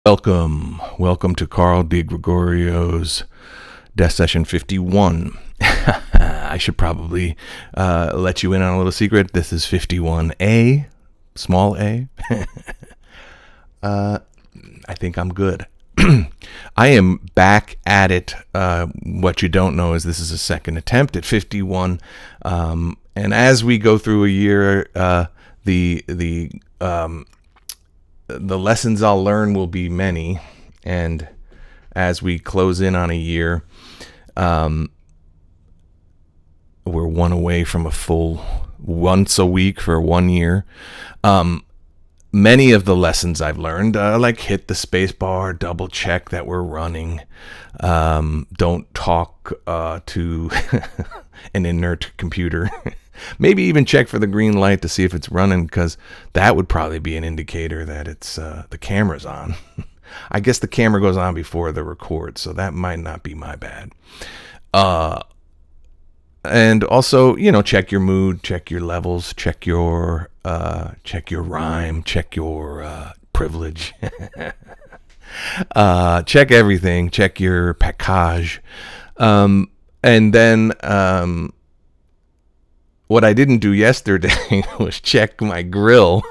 Welcome to Carl DeGregorio's Session51. I should probably let you in on a little secret. This is 51A, small a. I think I'm good. I am back at it. What you don't know is this is a second attempt at 51. And as we go through a year, the lessons I'll learn will be many, and as we close in on a year, we're one away from a full once a week for 1 year. Many of the lessons I've learned, like hit the space bar, double check that we're running, don't talk to an inert computer. Maybe even check for the green light to see if it's running, because that would probably be an indicator that it's the camera's on. I guess the camera goes on before the record, so that might not be my bad. And also, check your mood, check your levels, check your rhyme, check your privilege. Check everything, check your package. And then what I didn't do yesterday was check my grill.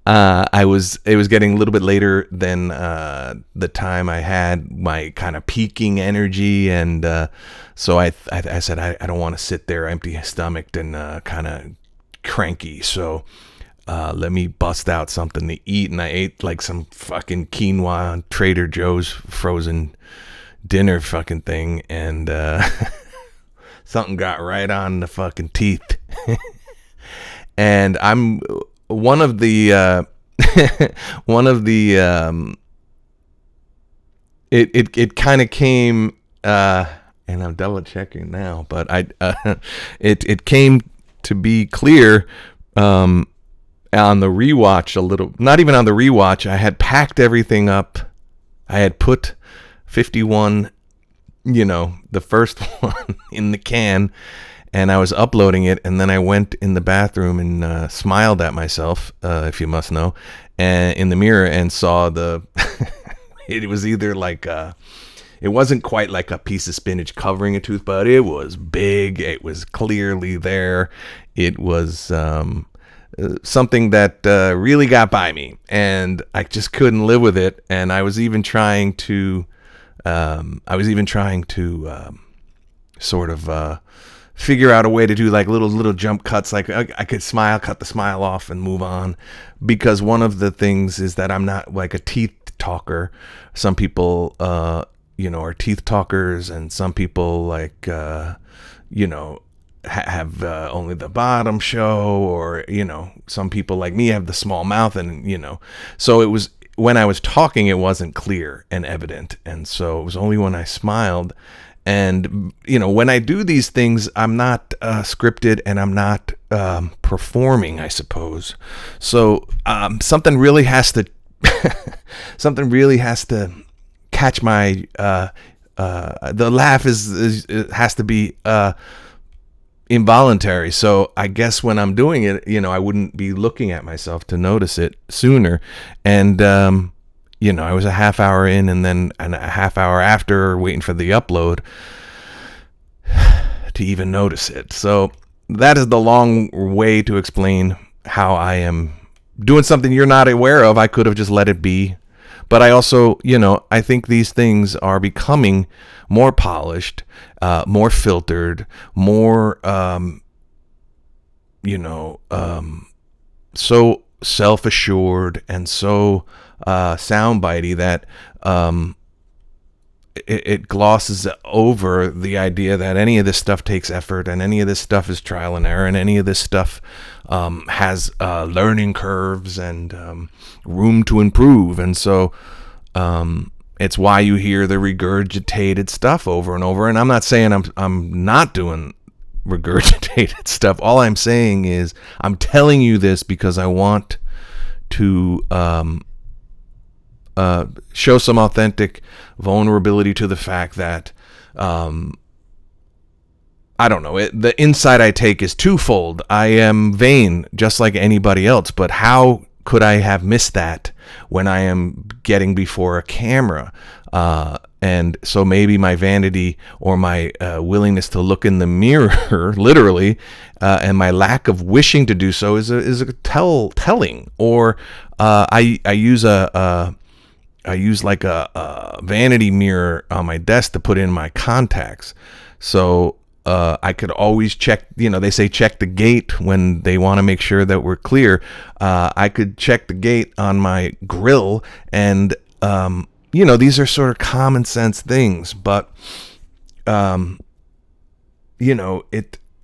It was getting a little bit later than the time I had my kind of peaking energy, and so I said I don't want to sit there empty stomached and kind of cranky. So let me bust out something to eat, and I ate like some fucking quinoa on Trader Joe's frozen dinner fucking thing, and something got right on the fucking teeth. And I'm one of the it kind of came, and I'm double checking now, but it came to be clear on the rewatch a little, not even on the rewatch. I had packed everything up. I had put 51, the first one in the can, and I was uploading it, and then I went in the bathroom and smiled at myself, if you must know, and in the mirror, and saw it was either like it wasn't quite like a piece of spinach covering a tooth, but it was big. It was clearly there. It was something that really got by me, and I just couldn't live with it. And I was even trying to sort of figure out a way to do like little jump cuts. Like I could cut the smile off and move on, because one of the things is that I'm not like a teeth talker. Some people, are teeth talkers, and some people like, have only the bottom show, or, some people like me have the small mouth, and, so it was, when I was talking, it wasn't clear and evident. And so it was only when I smiled. And, when I do these things, I'm not scripted, and I'm not performing, I suppose. So something really has to catch my the laugh has to be involuntary. So I guess when I'm doing it, I wouldn't be looking at myself to notice it sooner. And I was a half hour in, and then a half hour after, waiting for the upload to even notice it. So that is the long way to explain how I am doing something you're not aware of. I could have just let it be. But I also, I think these things are becoming more polished, more filtered, more, so self-assured and so soundbitey that it glosses over the idea that any of this stuff takes effort, and any of this stuff is trial and error, and any of this stuff has learning curves and room to improve. And so it's why you hear the regurgitated stuff over and over. And I'm not saying I'm not doing regurgitated stuff. All I'm saying is I'm telling you this because I want to show some authentic vulnerability to the fact that I don't know, the insight I take is twofold. I am vain just like anybody else, but how could I have missed that when I am getting before a camera? And so maybe my vanity or my willingness to look in the mirror, literally, and my lack of wishing to do so is a telling. Or I use like a vanity mirror on my desk to put in my contacts. So I could always check, they say check the gate when they want to make sure that we're clear. I could check the gate on my grill, and these are sort of common sense things, but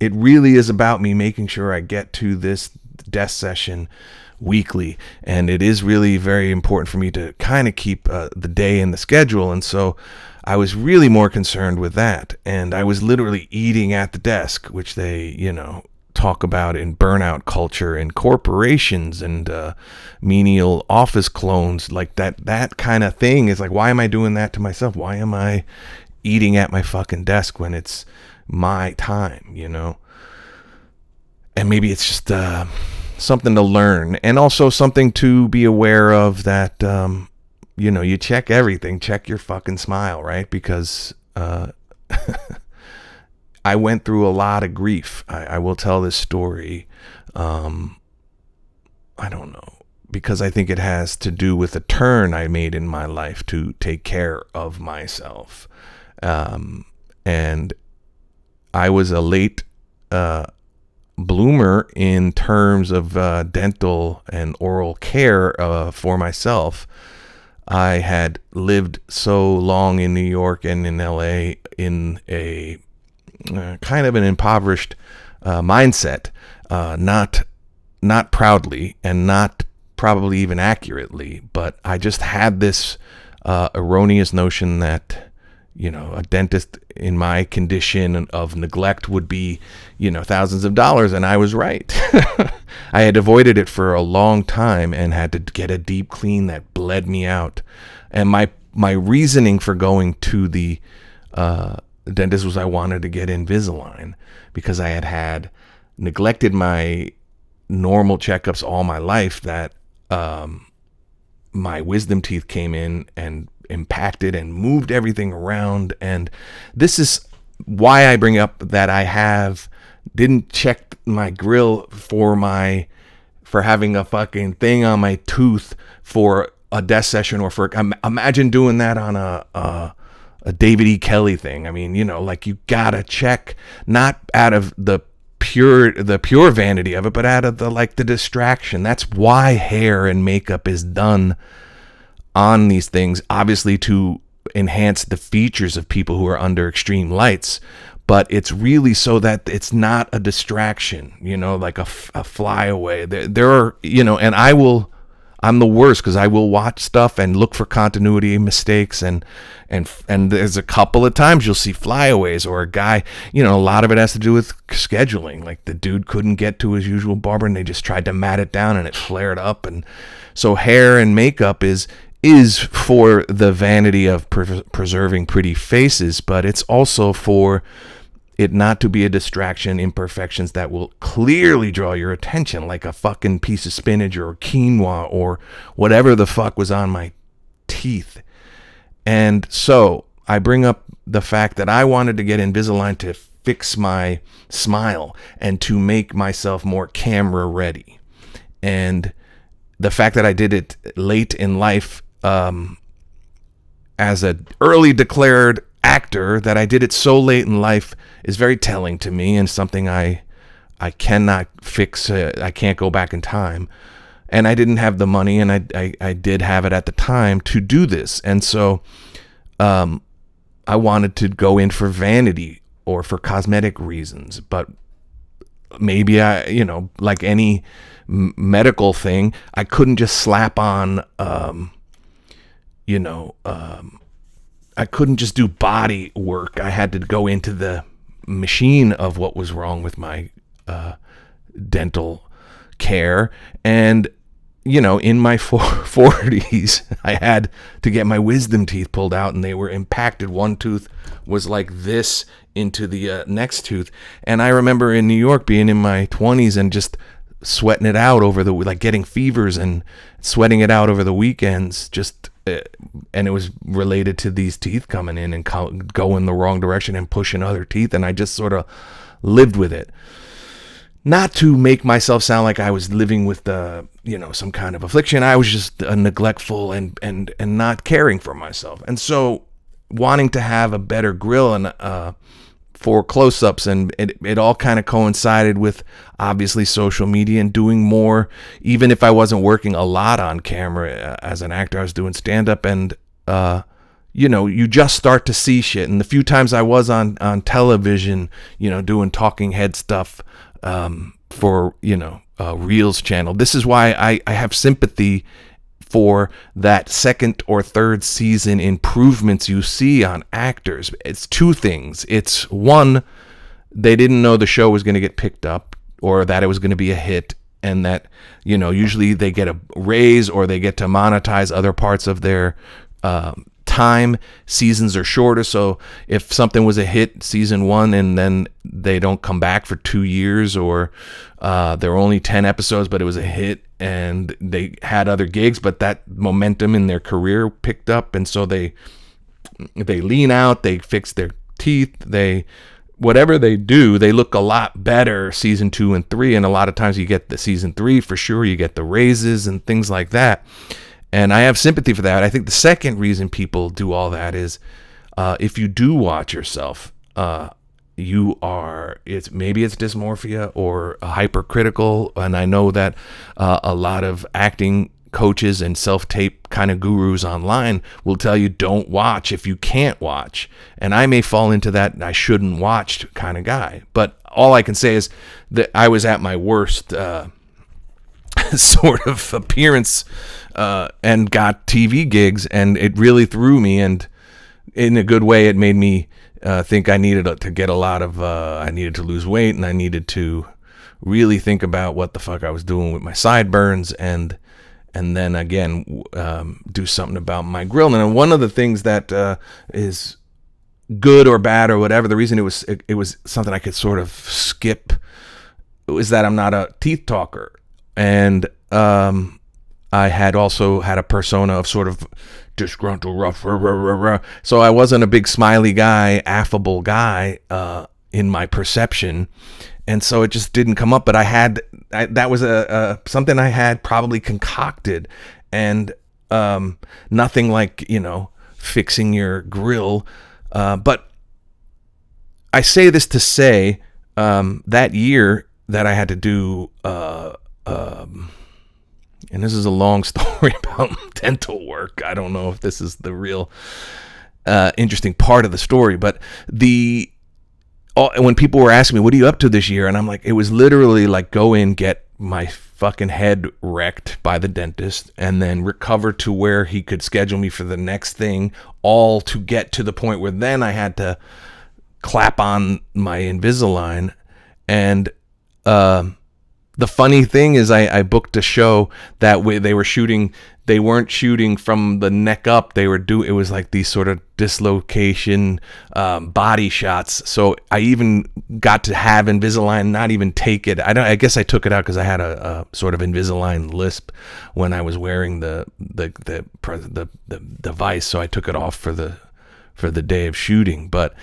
it really is about me making sure I get to this desk session weekly, and it is really very important for me to kind of keep the day in the schedule. And so I was really more concerned with that, and I was literally eating at the desk, which they talk about in burnout culture in corporations and menial office clones, like that kind of thing is like, why am I doing that to myself? Why am I eating at my fucking desk when it's my time, And maybe it's just something to learn, and also something to be aware of, that you check everything, check your fucking smile, right? Because I went through a lot of grief. I will tell this story. I don't know, because I think it has to do with a turn I made in my life to take care of myself. And I was a late bloomer in terms of dental and oral care for myself. I had lived so long in New York and in LA in a kind of an impoverished mindset, not proudly and not probably even accurately, but I just had this erroneous notion that a dentist in my condition of neglect would be thousands of dollars, and I was right. I had avoided it for a long time and had to get a deep clean that bled me out, and my reasoning for going to the dentist was I wanted to get Invisalign because I had neglected my normal checkups all my life, that my wisdom teeth came in and impacted and moved everything around. And this is why I bring up that I didn't check my grill for having a fucking thing on my tooth for a desk session, or for imagine doing that on a David E. Kelly thing. I mean, like, you gotta check, not out of the pure vanity of it, but out of the distraction. That's why hair and makeup is done on these things, obviously to enhance the features of people who are under extreme lights, but it's really so that it's not a distraction, like a flyaway. There are, and I'm the worst, because I will watch stuff and look for continuity mistakes, and there's a couple of times you'll see flyaways, or a guy, a lot of it has to do with scheduling. Like, the dude couldn't get to his usual barber and they just tried to mat it down and it flared up. And so hair and makeup is for the vanity of preserving pretty faces, but it's also for it not to be a distraction, imperfections that will clearly draw your attention, like a fucking piece of spinach or quinoa or whatever the fuck was on my teeth. And so I bring up the fact that I wanted to get Invisalign to fix my smile and to make myself more camera ready. And the fact that I did it late in life, as an early declared actor, that I did it so late in life is very telling to me, and something I cannot fix. I can't go back in time, and I didn't have the money, and I did have it at the time to do this. And so I wanted to go in for vanity or for cosmetic reasons, but maybe like any medical thing, I couldn't just slap on I couldn't just do body work. I had to go into the machine of what was wrong with my dental care. And, in my 40s, I had to get my wisdom teeth pulled out, and they were impacted. One tooth was like this into the next tooth. And I remember in New York being in my 20s and just sweating it out over like getting fevers and sweating it out over the weekends, and it was related to these teeth coming in and going the wrong direction and pushing other teeth. And I just sort of lived with it. Not to make myself sound like I was living with some kind of affliction. I was just neglectful and not caring for myself. And so wanting to have a better grill and for close-ups, and it all kind of coincided with obviously social media and doing more. Even if I wasn't working a lot on camera as an actor, I was doing stand-up, and you just start to see shit. And the few times I was on television, doing talking head stuff for Reels channel, this is why I have sympathy for that second or third season improvements you see on actors. It's two things. It's one, they didn't know the show was going to get picked up or that it was going to be a hit, and that usually they get a raise or they get to monetize other parts of their time. Seasons are shorter, so if something was a hit season 1 and then they don't come back for 2 years, or there were only 10 episodes but it was a hit and they had other gigs, but that momentum in their career picked up, and so they lean out, they fix their teeth, whatever they do, they look a lot better season 2 and 3, and a lot of times you get the season 3 for sure, you get the raises and things like that. And I have sympathy for that. I think the second reason people do all that is if you do watch yourself, maybe it's dysmorphia or hypercritical. And I know that a lot of acting coaches and self-tape kind of gurus online will tell you don't watch if you can't watch. And I may fall into that I shouldn't watch kind of guy. But all I can say is that I was at my worst sort of appearance and got TV gigs, and it really threw me, and in a good way it made me think I needed to get I needed to lose weight, and I needed to really think about what the fuck I was doing with my sideburns, and then again do something about my grill. And one of the things that is good or bad or whatever, the reason it was something I could sort of skip is that I'm not a teeth talker. And I had also had a persona of sort of disgruntled, rough, so I wasn't a big smiley guy, affable guy in my perception, and so it just didn't come up. But that was something I had probably concocted, and nothing like fixing your grill. But I say this to say that year that I had to do. And this is a long story about dental work. I don't know if this is the real interesting part of the story, but when people were asking me, what are you up to this year? And I'm like, it was literally like go in, get my fucking head wrecked by the dentist, and then recover to where he could schedule me for the next thing, all to get to the point where then I had to clap on my Invisalign. And the funny thing is I booked a show that way. They weren't shooting from the neck up. It was like these sort of dislocation body shots. So I even got to have Invisalign, not even take it. I guess I took it out because I had a sort of Invisalign lisp when I was wearing the device. So I took it off for the day of shooting. But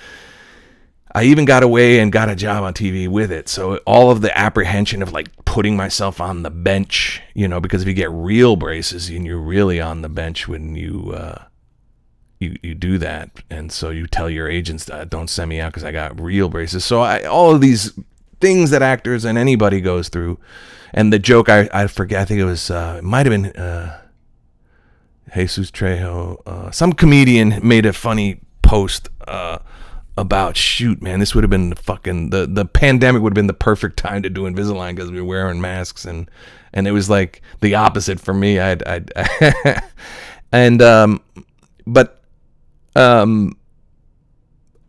I even got away and got a job on TV with it. So all of the apprehension of like putting myself on the bench, because if you get real braces and you're really on the bench when you do that. And so you tell your agents, don't send me out because I got real braces. So all of these things that actors and anybody goes through. And the joke, I forget, I think it was, it might've been Jesus Trejo. Some comedian made a funny post about, shoot, man, this would have been the pandemic would have been the perfect time to do Invisalign because we were wearing masks, and it was like the opposite for me. But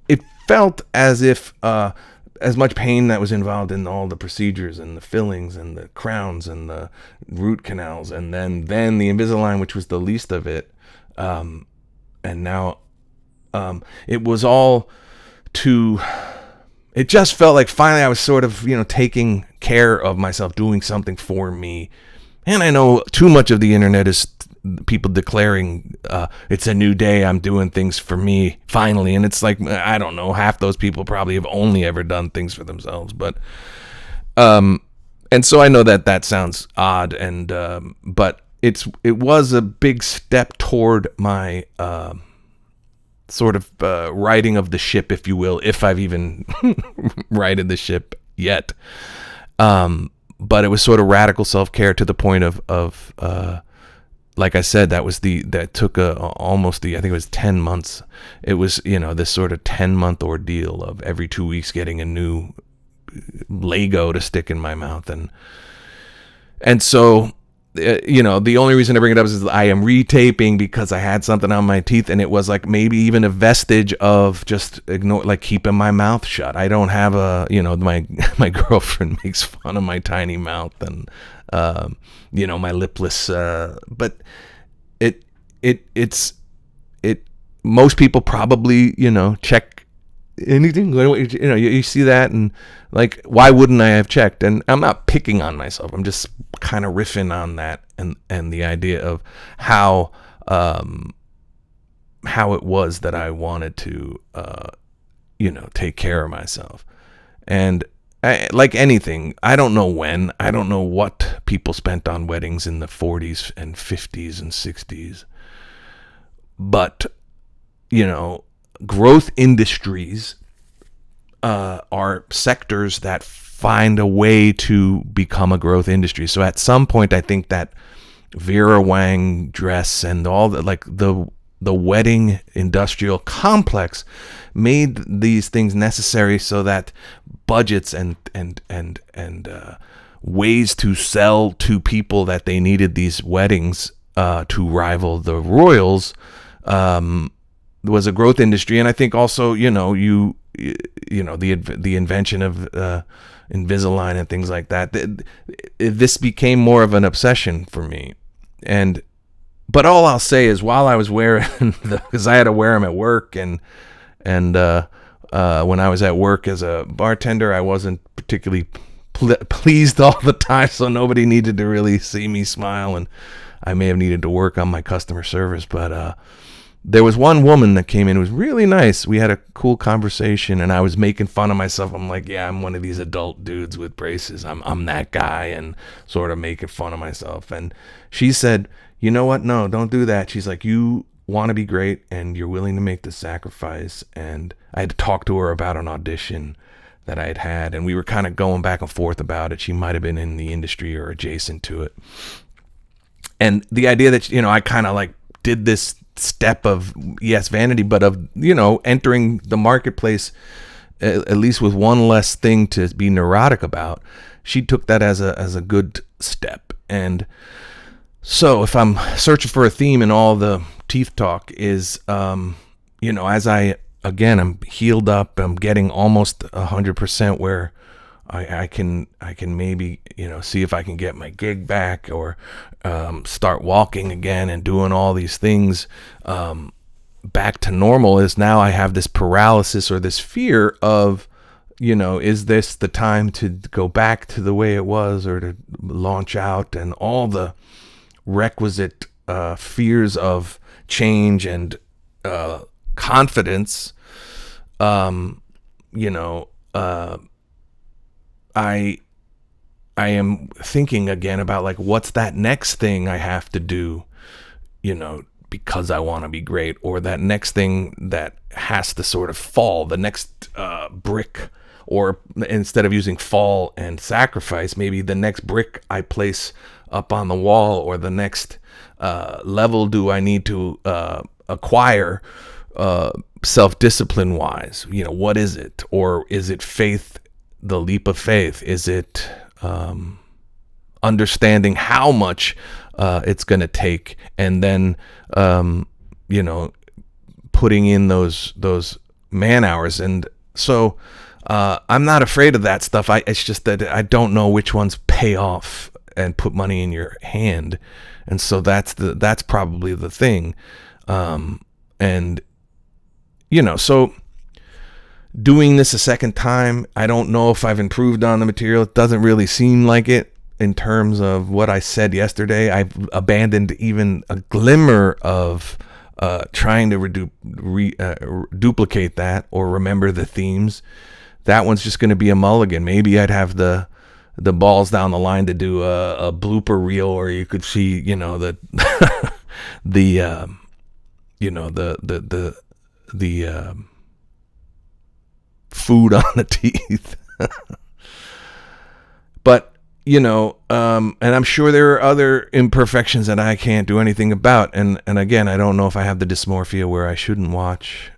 it felt as if as much pain that was involved in all the procedures and the fillings and the crowns and the root canals, and then the Invisalign, which was the least of it, and now it was all it just felt like finally I was sort of, taking care of myself, doing something for me. And I know too much of the internet is people declaring it's a new day, I'm doing things for me finally. And it's like, I don't know, half those people probably have only ever done things for themselves. But and so I know that sounds odd, and but it was a big step toward my sort of righting of the ship, if you will, if I've even righted the ship yet. But it was sort of radical self-care to the point of like I said, that took almost I think it was 10 months. It was, this sort of 10-month ordeal of every 2 weeks getting a new Lego to stick in my mouth. And so, the only reason I bring it up is I am retaping because I had something on my teeth, and it was like maybe even a vestige of just keeping my mouth shut. I don't have my girlfriend makes fun of my tiny mouth and, my lipless, but it's most people probably, check anything, you see that, and like, why wouldn't I have checked? And I'm not picking on myself, I'm just kind of riffing on that and the idea of how it was that I wanted to take care of myself. And like anything, I don't know what people spent on weddings in the 40s and 50s and 60s, but growth industries are sectors that find a way to become a growth industry. So at some point, I think that Vera Wang dress and all the wedding industrial complex made these things necessary so that budgets and ways to sell to people that they needed these weddings to rival the royals was a growth industry. And I think also, the invention of Invisalign and things like that, this became more of an obsession for me. But all I'll say is, while I was wearing because I had to wear them at work, and when I was at work as a bartender, I wasn't particularly pleased all the time, so nobody needed to really see me smile, and I may have needed to work on my customer service. But there was one woman that came in who was really nice. We had a cool conversation, and I was making fun of myself. I'm like, yeah, I'm one of these adult dudes with braces. I'm that guy, and sort of making fun of myself. And she said, you know what? No, don't do that. She's like, you want to be great, and you're willing to make the sacrifice. And I had to talk to her about an audition that I had, and we were kind of going back and forth about it. She might have been in the industry or adjacent to it. And the idea that, I kind of like did this step of, yes, vanity, but of, entering the marketplace, at least with one less thing to be neurotic about. She took that as a good step. And so if I'm searching for a theme in all the teeth talk is, as I'm healed up, I'm getting almost 100% where I can maybe, see if I can get my gig back, or start walking again and doing all these things back to normal. Is now I have this paralysis or this fear of, is this the time to go back to the way it was, or to launch out, and all the requisite fears of change and confidence. I am thinking again about like, what's that next thing I have to do, because I want to be great, or that next thing that has to sort of fall, the next brick, or instead of using fall and sacrifice, maybe the next brick I place up on the wall, or the next level do I need to acquire self-discipline wise. What is it? Or is it faith, the leap of faith? Is it understanding how much it's going to take, and then putting in those man hours? And so I'm not afraid of that stuff. It's just that I don't know which ones pay off and put money in your hand, and so that's probably the thing. So doing this a second time, I don't know if I've improved on the material. It doesn't really seem like it in terms of what I said yesterday. I've abandoned even a glimmer of trying to duplicate that or remember the themes. That one's just going to be a mulligan. Maybe I'd have the balls down the line to do a blooper reel, or you could see, the food on the teeth. But, and I'm sure there are other imperfections that I can't do anything about. And again, I don't know if I have the dysmorphia where I shouldn't watch.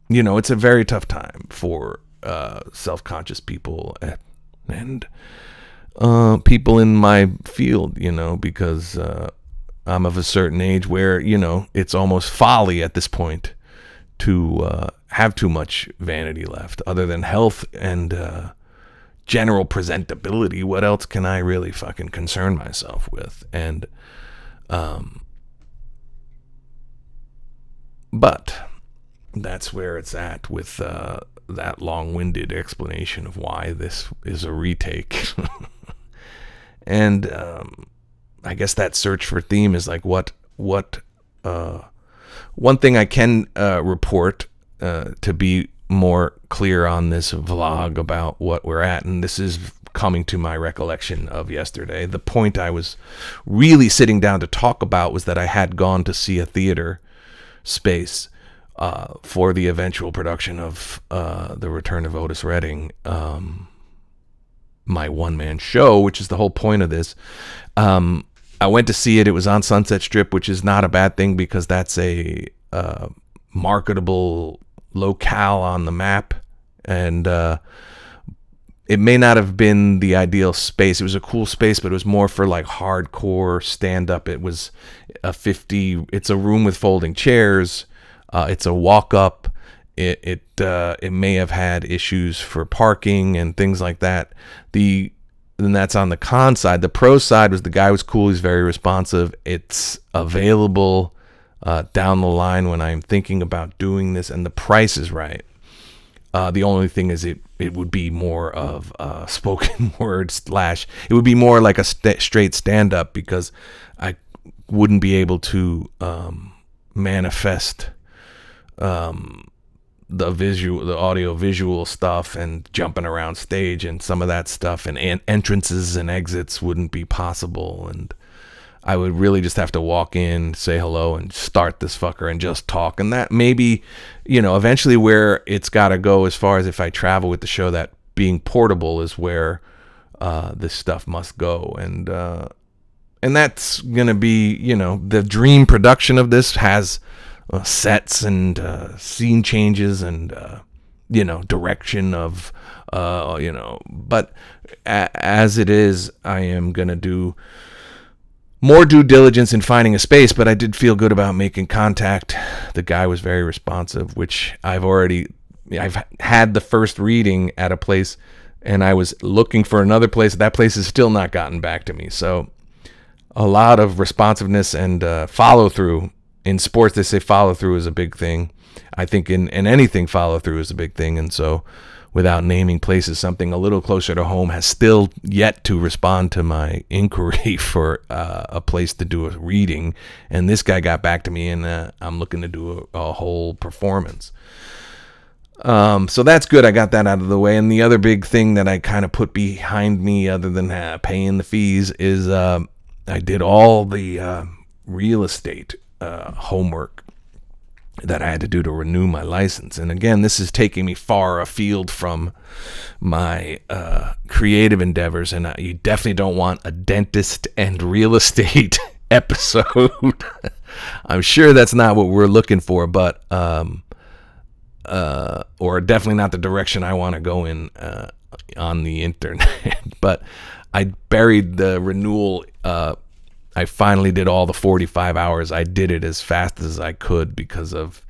It's a very tough time for self-conscious people and people in my field, because I'm of a certain age where, it's almost folly at this point to have too much vanity left. Other than health and general presentability, what else can I really fucking concern myself with? And but that's where it's at with that long-winded explanation of why this is a retake. And I guess that search for theme is like what one thing I can report to be more clear on this vlog about what we're at, and this is coming to my recollection of yesterday. The point I was really sitting down to talk about was that I had gone to see a theater space for the eventual production of The Return of Otis Redding, my one-man show, which is the whole point of this. I went to see it. It was on Sunset Strip, which is not a bad thing because that's a marketable locale on the map. And it may not have been the ideal space. It was a cool space, but it was more for like hardcore stand-up. It was it's a room with folding chairs. It's a walk-up. It may have had issues for parking and things like that. And that's on the con side. The pro side was the guy was cool. He's very responsive. It's available down the line when I'm thinking about doing this, and the price is right. The only thing is it would be more of spoken word / it would be more like a straight stand-up, because I wouldn't be able to manifest the audio visual stuff and jumping around stage and some of that stuff, and entrances and exits wouldn't be possible, and I would really just have to walk in, say hello, and start this fucker and just talk. And that maybe, eventually where it's got to go, as far as if I travel with the show, that being portable is where this stuff must go. And that's going to be, the dream production of this has sets and scene changes and, direction of, but as it is, I am going to do more due diligence in finding a space, but I did feel good about making contact. The guy was very responsive, which I've had the first reading at a place, and I was looking for another place. That place has still not gotten back to me. So a lot of responsiveness and follow through. In sports, they say follow through is a big thing. I think in anything, follow through is a big thing. And so without naming places, something a little closer to home has still yet to respond to my inquiry for a place to do a reading. And this guy got back to me, and I'm looking to do a whole performance. So that's good. I got that out of the way. And the other big thing that I kind of put behind me, other than paying the fees, is I did all the real estate homework that I had to do to renew my license. And again, this is taking me far afield from my creative endeavors, and you definitely don't want a dentist and real estate episode. I'm sure that's not what we're looking for, but or definitely not the direction I want to go in on the internet. But I buried the renewal. I finally did all the 45 hours. I did it as fast as I could because of,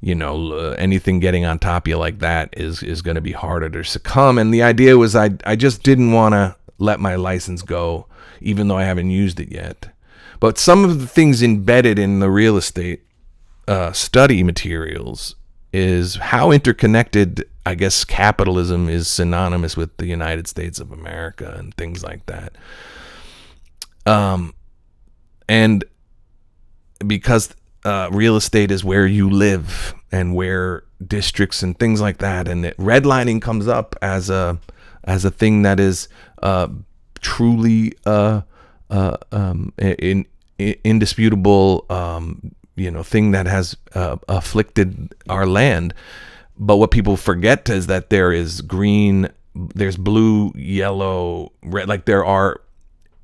anything getting on top of you like that is going to be harder to succumb. And the idea was I just didn't want to let my license go, even though I haven't used it yet. But some of the things embedded in the real estate study materials is how interconnected, I guess, capitalism is synonymous with the United States of America and things like that. And because real estate is where you live and where districts and things like that, and redlining comes up as a thing that is truly indisputable, thing that has afflicted our land. But what people forget is that there is green, there's blue, yellow, red. Like there are.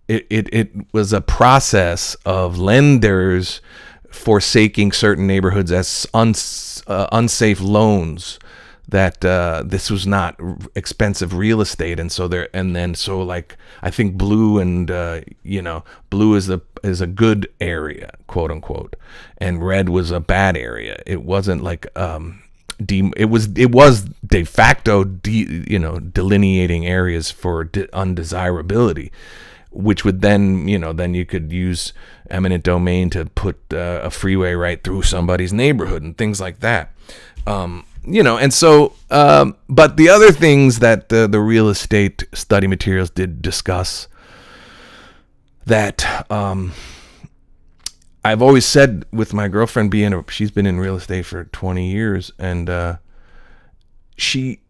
It was a process of lenders forsaking certain neighborhoods as unsafe loans, that this was not expensive real estate, and so I think blue and blue is a good area, quote unquote, and red was a bad area. It wasn't like it was de facto delineating areas for undesirability, which would then you could use eminent domain to put a freeway right through somebody's neighborhood and things like that. And so, but the other things that the real estate study materials did discuss that I've always said with my girlfriend she's been in real estate for 20 years, and she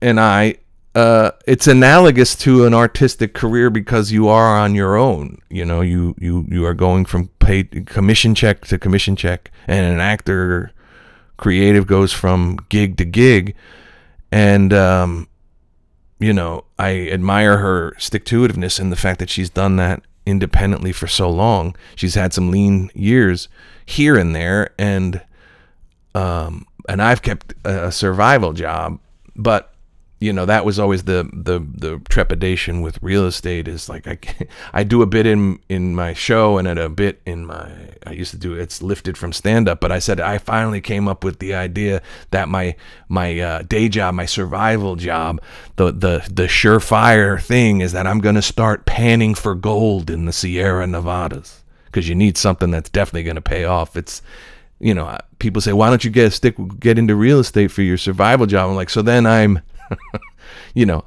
and I, it's analogous to an artistic career because you are on your own. You are going from paid commission check to commission check, and an actor creative goes from gig to gig. And I admire her stick-to-itiveness and the fact that she's done that independently for so long. She's had some lean years here and there, and I've kept a survival job, but that was always the trepidation with real estate, is like I do a bit in my show and a bit I used to do, it's lifted from stand-up, but I said I finally came up with the idea that my day job, my survival job, the surefire thing is that I'm going to start panning for gold in the Sierra Nevadas, because you need something that's definitely going to pay off. It's people say, why don't you get into real estate for your survival job? I'm like, so then I'm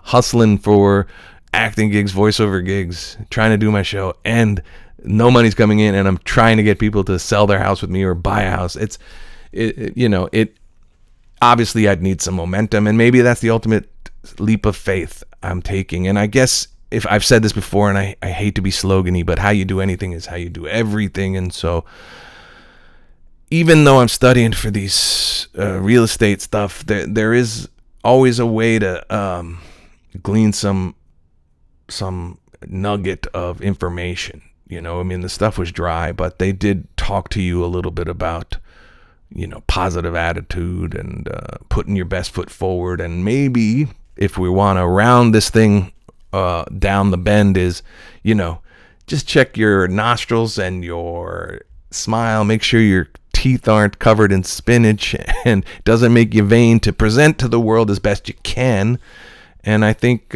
hustling for acting gigs, voiceover gigs, trying to do my show, and no money's coming in, and I'm trying to get people to sell their house with me or buy a house. It obviously I'd need some momentum, and maybe that's the ultimate leap of faith I'm taking. And I guess, if I've said this before, and I hate to be slogany, but how you do anything is how you do everything. And so even though I'm studying for these real estate stuff, there is always a way to glean some nugget of information. The stuff was dry, but they did talk to you a little bit about positive attitude and putting your best foot forward. And maybe if we want to round this thing down the bend, is just check your nostrils and your smile, make sure your teeth aren't covered in spinach, and doesn't make you vain to present to the world as best you can. And I think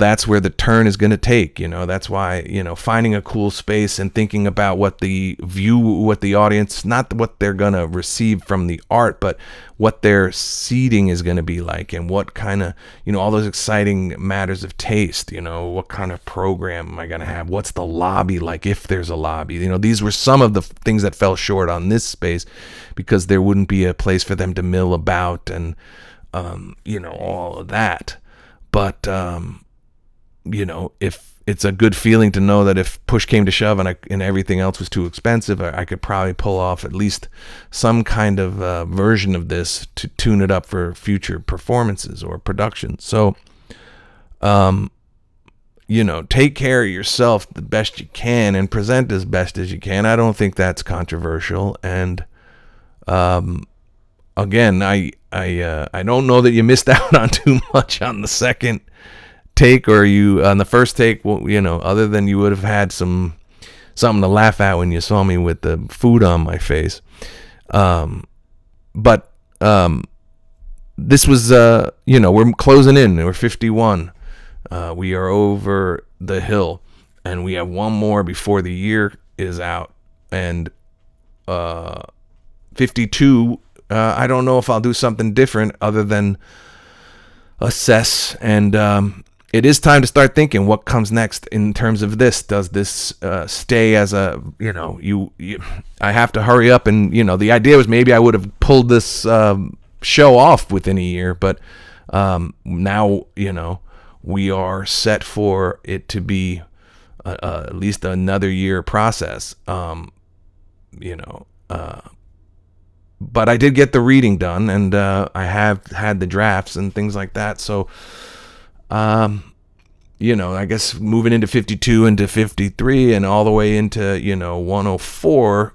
that's where the turn is going to take. That's why finding a cool space and thinking about what the audience, not what they're going to receive from the art, but what their seating is going to be like, and what kind of all those exciting matters of taste. What kind of program am I going to have? What's the lobby like, if there's a lobby? These were some of the things that fell short on this space, because there wouldn't be a place for them to mill about and all of that. But if it's a good feeling to know that if push came to shove and everything else was too expensive, I could probably pull off at least some kind of version of this to tune it up for future performances or productions. So, take care of yourself the best you can and present as best as you can. I don't think that's controversial. And again, I don't know that you missed out on too much on the second take, or you on the first take, other than you would have had something to laugh at when you saw me with the food on my face. But this was, we're closing in. We're 51. We are over the hill, and we have one more before the year is out. And 52, I don't know if I'll do something different other than assess. And it is time to start thinking what comes next in terms of this. Does this stay as a, I have to hurry up. And, the idea was maybe I would have pulled this show off within a year. But now, we are set for it to be at least another year process. But I did get the reading done, and I have had the drafts and things like that. So, I guess moving into 52, into 53, and all the way into, 104,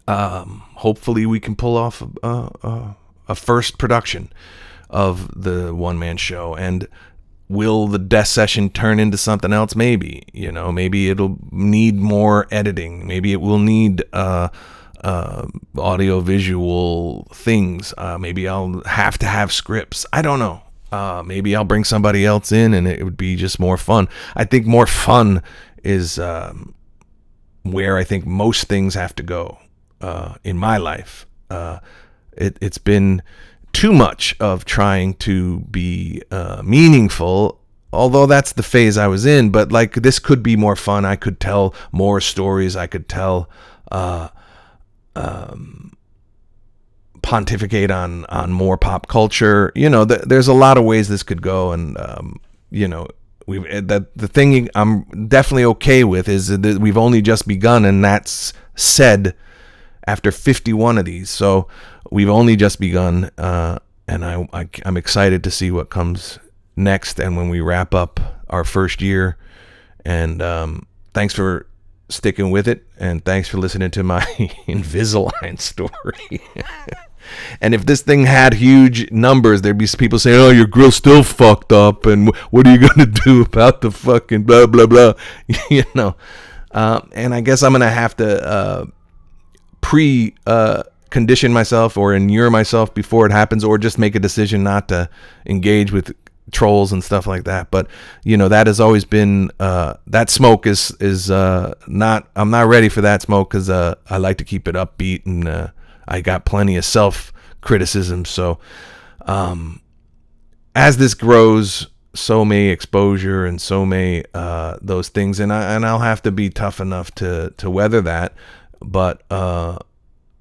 hopefully we can pull off a first production of the one-man show. And will the death session turn into something else? Maybe, maybe it'll need more editing. Maybe it will need audio visual things. Maybe I'll have to have scripts. I don't know. Maybe I'll bring somebody else in and it would be just more fun. I think more fun is where I think most things have to go in my life. It's been too much of trying to be meaningful, although that's the phase I was in. But like, this could be more fun. I could tell more stories. I could tell pontificate on more pop culture. There's a lot of ways this could go. And the thing I'm definitely okay with is that we've only just begun, and that's said after 51 of these. So we've only just begun, and I'm excited to see what comes next and when we wrap up our first year. And thanks for sticking with it, and thanks for listening to my Invisalign story. And if this thing had huge numbers, there'd be people saying, "Oh, your grill's still fucked up, and what are you gonna do about the fucking blah blah blah?" And I guess I'm gonna have to condition myself or inure myself before it happens, or just make a decision not to engage with trolls and stuff like that. But that has always been that smoke is not, I'm not ready for that smoke, because I like to keep it upbeat, and I got plenty of self criticism. So as this grows, so may exposure, and so may those things, and I'll have to be tough enough to weather that. But I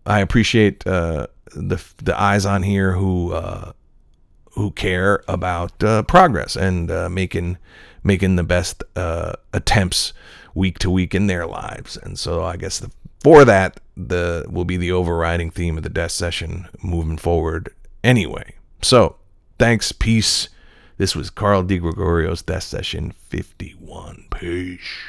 appreciate the eyes on here who care about progress and making the best attempts week to week in their lives. And so I guess for that, will be the overriding theme of the death session moving forward anyway. So thanks, peace. This was Carl DeGregorio's Death Session 51. Peace.